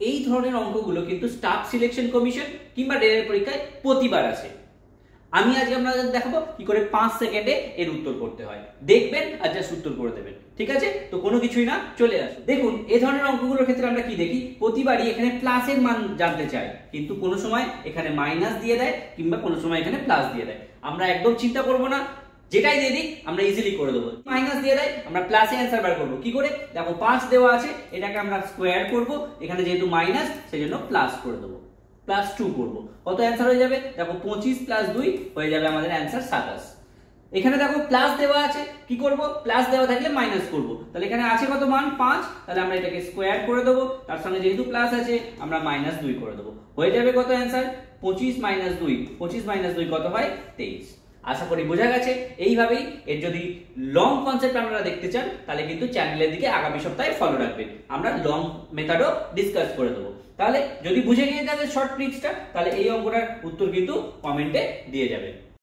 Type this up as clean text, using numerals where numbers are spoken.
এই ধরনের অঙ্কগুলো কিন্তু স্টাফ সিলেকশন কমিশন কিংবা রেলের পরীক্ষায় প্রতিবার আসে। আমি আজকে আপনাদের দেখাবো কি করে 5 সেকেন্ডে এর উত্তর করতে হয়, দেখবেন আর জাস্ট উত্তর করে দেবেন। ঠিক আছে, তো কোনো কিছুই না, চলে আসুন। দেখুন এই ধরনের অঙ্কগুলোর ক্ষেত্রে আমরা কি দেখি, প্রতিবারই এখানে প্লাসের মান জানতে চাই, কিন্তু কোনো সময় এখানে মাইনাস দিয়ে দেয় কিংবা কোনো সময় এখানে প্লাস দিয়ে দেয়। আমরা একদম চিন্তা করবো না, যেটাই দিয়ে দিই আমরা ইজিলি করে দেবো। মাইনাস দিয়ে দেয় আমরা প্লাসে অ্যান্সার বার করবো। কি করে, দেখো 5 দেওয়া আছে, এটাকে আমরা স্কোয়ার করব, এখানে যেহেতু মাইনাস সেজন্য প্লাস করে দেবো, +2 করব। কত অ্যান্সার হয়ে যাবে, দেখো 25 + 2 হয়ে যাবে আমাদের অ্যান্সার 27। এখানে দেখো প্লাস দেওয়া আছে, কি করব, প্লাস দেওয়া থাকলে মাইনাস করব। তাহলে এখানে আছে কত মান 5, তাহলে আমরা এটাকে স্কোয়ার করে দেবো, তার সঙ্গে যেহেতু প্লাস আছে আমরা -2 করে দেবো। হয়ে যাবে কত অ্যান্সার, 25 - 2, 25 - 2 কত হয়, 23। আশা করি বোঝা গেছে। এইভাবেই এর যদি লং কনসেপ্ট আপনারা দেখতে চান তাহলে কিন্তু চ্যানেলের দিকে আগামী সপ্তাহে ফলো রাখবেন, আমরা লং মেথডও ডিসকাস করে দেবো। তাহলে যদি বুঝে নিয়ে যাবে শর্ট ট্রিক্সটা, তাহলে এই অঙ্কটার উত্তর কিন্তু কমেন্টে দিয়ে যাবেন।